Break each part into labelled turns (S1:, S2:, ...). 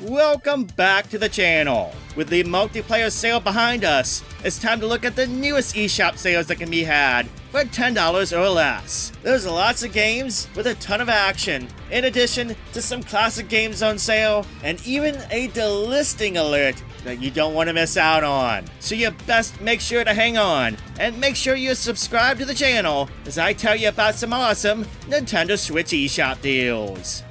S1: Welcome back to the channel. With the multiplayer sale behind us, it's time to look at the newest eShop sales that can be had for $10 or less. There's lots of games with a ton of action, in addition to some classic games on sale, and even a delisting alert that you don't want to miss out on. So you best make sure to hang on, and make sure you subscribe to the channel as I tell you about some awesome Nintendo Switch eShop deals.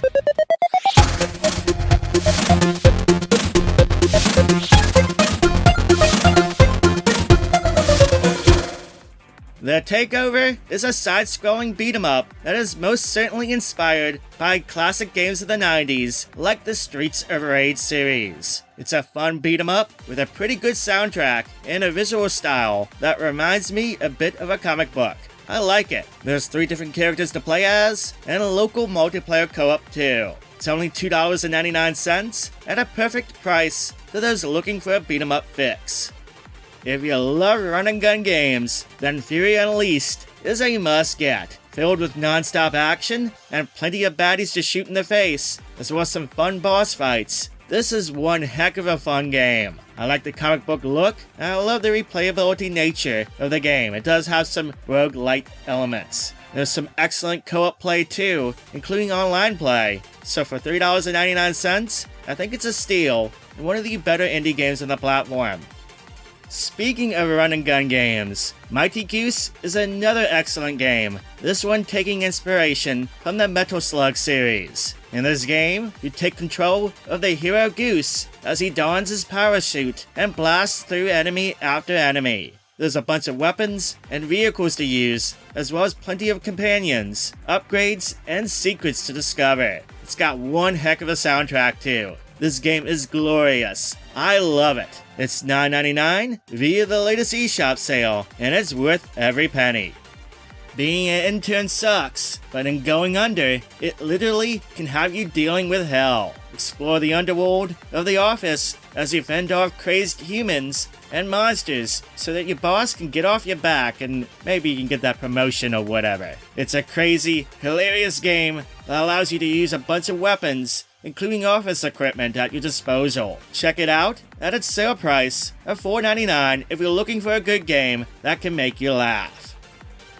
S1: The TakeOver is a side-scrolling beat-em-up that is most certainly inspired by classic games of the 90s, like the Streets of Rage series. It's a fun beat-em-up with a pretty good soundtrack and a visual style that reminds me a bit of a comic book. I like it. There's 3 different characters to play as, and a local multiplayer co-op too. It's only $2.99 at a perfect price for those looking for a beat-em-up fix. If you love run-and-gun games, then Fury Unleashed is a must-get, filled with non-stop action and plenty of baddies to shoot in the face, as well as some fun boss fights. This is one heck of a fun game. I like the comic book look, and I love the replayability nature of the game. It does have some roguelike elements. There's some excellent co-op play too, including online play. So for $3.99, I think it's a steal, and one of the better indie games on the platform. Speaking of run-and-gun games, Mighty Goose is another excellent game, this one taking inspiration from the Metal Slug series. In this game, you take control of the hero Goose as he dons his parachute and blasts through enemy after enemy. There's a bunch of weapons and vehicles to use, as well as plenty of companions, upgrades, and secrets to discover. It's got one heck of a soundtrack too. This game is glorious. I love it. It's $9.99 via the latest eShop sale, and it's worth every penny. Being an intern sucks, but in Going Under, it literally can have you dealing with hell. Explore the underworld of the office as you fend off crazed humans and monsters so that your boss can get off your back and maybe you can get that promotion or whatever. It's a crazy, hilarious game that allows you to use a bunch of weapons, including office equipment at your disposal. Check it out at its sale price of $4.99 if you're looking for a good game that can make you laugh.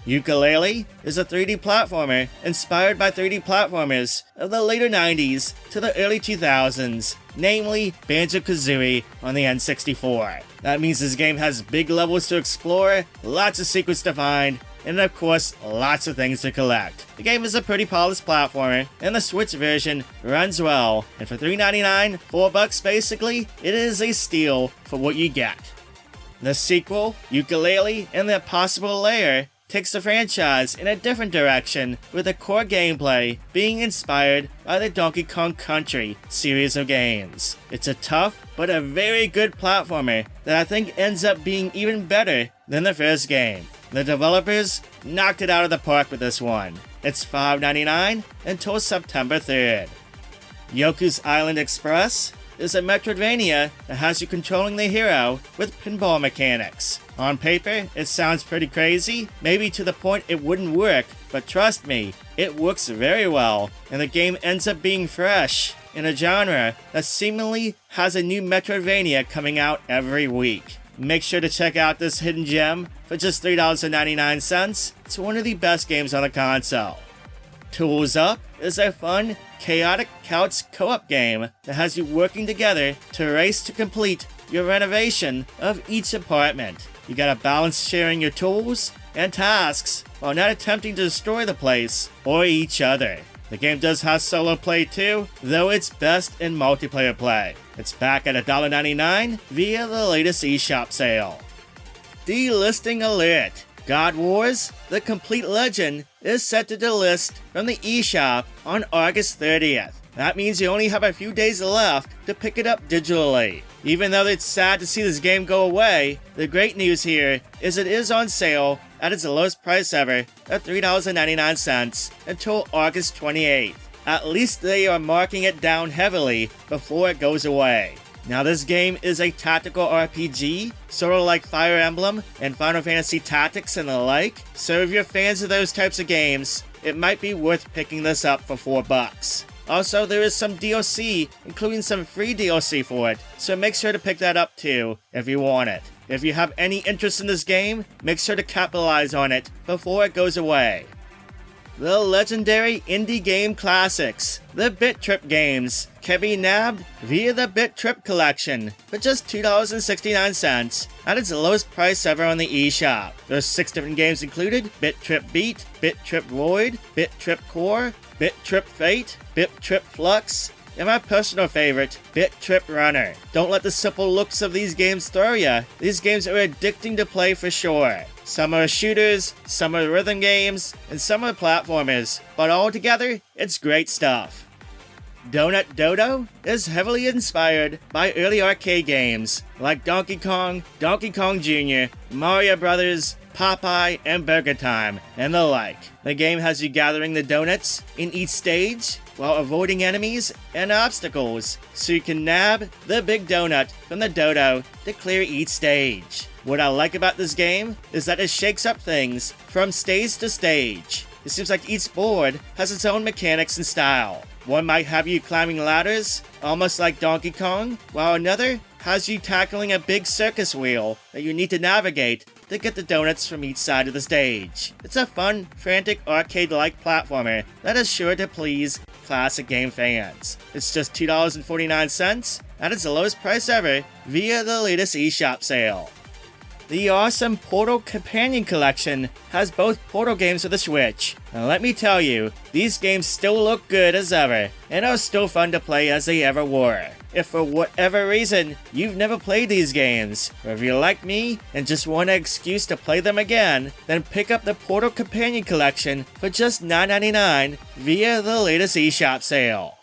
S1: Yooka-Laylee is a 3D platformer inspired by 3D platformers of the later 90s to the early 2000s, namely Banjo-Kazooie on the N64. That means this game has big levels to explore, lots of secrets to find, and of course, lots of things to collect. The game is a pretty polished platformer, and the Switch version runs well, and for $3.99, $4 basically, it is a steal for what you get. The sequel, Yooka-Laylee and the possible Lair, takes the franchise in a different direction, with the core gameplay being inspired by the Donkey Kong Country series of games. It's a tough, but a very good platformer that I think ends up being even better than the first game. The developers knocked it out of the park with this one. It's $5.99 until September 3rd. Yoku's Island Express is a Metroidvania that has you controlling the hero with pinball mechanics. On paper, it sounds pretty crazy, maybe to the point it wouldn't work, but trust me, it works very well, and the game ends up being fresh in a genre that seemingly has a new Metroidvania coming out every week. Make sure to check out this hidden gem for just $3.99. It's one of the best games on the console. Tools Up is a fun, chaotic couch co-op game that has you working together to race to complete your renovation of each apartment. You gotta balance sharing your tools and tasks while not attempting to destroy the place or each other. The game does have solo play too, though it's best in multiplayer play. It's back at $1.99 via the latest eShop sale. Delisting alert! God Wars: The Complete Legend is set to delist from the eShop on August 30th. That means you only have a few days left to pick it up digitally. Even though it's sad to see this game go away, the great news here is it is on sale at its lowest price ever at $3.99 until August 28th. At least they are marking it down heavily before it goes away. Now this game is a tactical RPG, sort of like Fire Emblem and Final Fantasy Tactics and the like, so if you're fans of those types of games, it might be worth picking this up for $4. Also, there is some DLC, including some free DLC for it, so make sure to pick that up too, if you want it. If you have any interest in this game, make sure to capitalize on it before it goes away. The legendary indie game Classix, the BIT.TRIP games, can be nabbed via the BIT.TRIP collection for just $2.69 at its lowest price ever on the eShop. There's 6 different games included: BIT.TRIP Beat, BIT.TRIP Void, BIT.TRIP Core, BIT.TRIP Fate, BIT.TRIP Flux, and my personal favorite, BIT.TRIP Runner. Don't let the simple looks of these games throw ya. These games are addicting to play for sure. Some are shooters, some are rhythm games, and some are platformers, but all together, it's great stuff. Donut Dodo is heavily inspired by early arcade games like Donkey Kong, Donkey Kong Jr., Mario Brothers, Popeye, and Burger Time, and the like. The game has you gathering the donuts in each stage while avoiding enemies and obstacles, so you can nab the big donut from the Dodo to clear each stage. What I like about this game is that it shakes up things from stage to stage. It seems like each board has its own mechanics and style. One might have you climbing ladders, almost like Donkey Kong, while another has you tackling a big circus wheel that you need to navigate to get the donuts from each side of the stage. It's a fun, frantic, arcade-like platformer that is sure to please classic game fans. It's just $2.49 at its lowest price ever via the latest eShop sale. The awesome Portal Companion Collection has both Portal games for the Switch. And let me tell you, these games still look good as ever, and are still fun to play as they ever were. If for whatever reason you've never played these games, or if you're like me and just want an excuse to play them again, then pick up the Portal Companion Collection for just $9.99 via the latest eShop sale.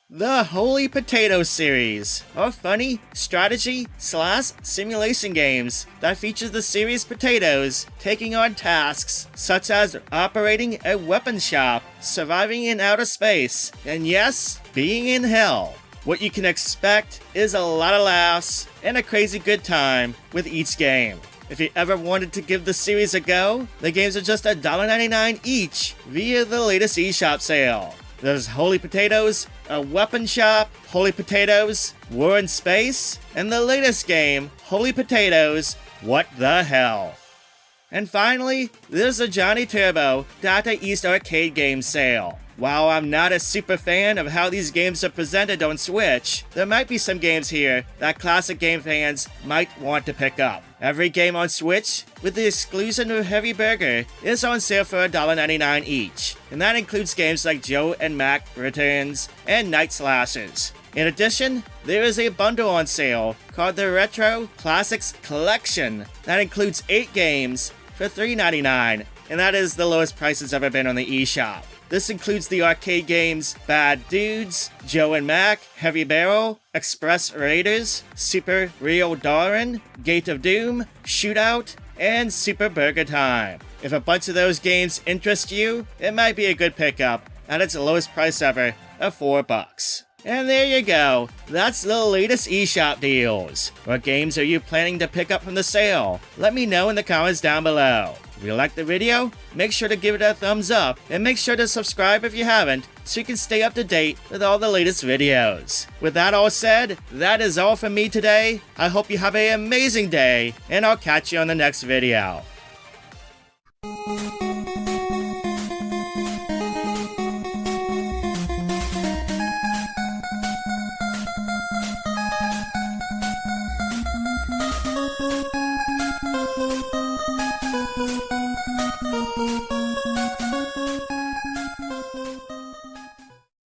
S1: The Holy Potato series are funny strategy/simulation games that feature the series potatoes taking on tasks such as operating a weapon shop, surviving in outer space, and yes, being in hell. What you can expect is a lot of laughs and a crazy good time with each game. If you ever wanted to give the series a go, the games are just $1.99 each via the latest eShop sale. There's Holy Potatoes, a weapon shop, Holy Potatoes, War in Space, and the latest game, Holy Potatoes, What the Hell? And finally, there's a Johnny Turbo Data East Arcade game sale. While I'm not a super fan of how these games are presented on Switch, there might be some games here that classic game fans might want to pick up. Every game on Switch, with the exclusion of Heavy Burger, is on sale for $1.99 each, and that includes games like Joe and Mac Returns and Night Slashers. In addition, there is a bundle on sale called the Retro Classix Collection that includes 8 games for $3.99, and that is the lowest price it's ever been on the eShop. This includes the arcade games Bad Dudes, Joe and Mac, Heavy Barrel, Express Raiders, Super Real Darren, Gate of Doom, Shootout, and Super Burger Time. If a bunch of those games interest you, it might be a good pickup at its lowest price ever of $4. And there you go, that's the latest eShop deals. What games are you planning to pick up from the sale? Let me know in the comments down below. If you liked the video, make sure to give it a thumbs up, and make sure to subscribe if you haven't, so you can stay up to date with all the latest videos. With that all said, that is all from me today. I hope you have an amazing day, and I'll catch you on the next video.
S2: Thank you.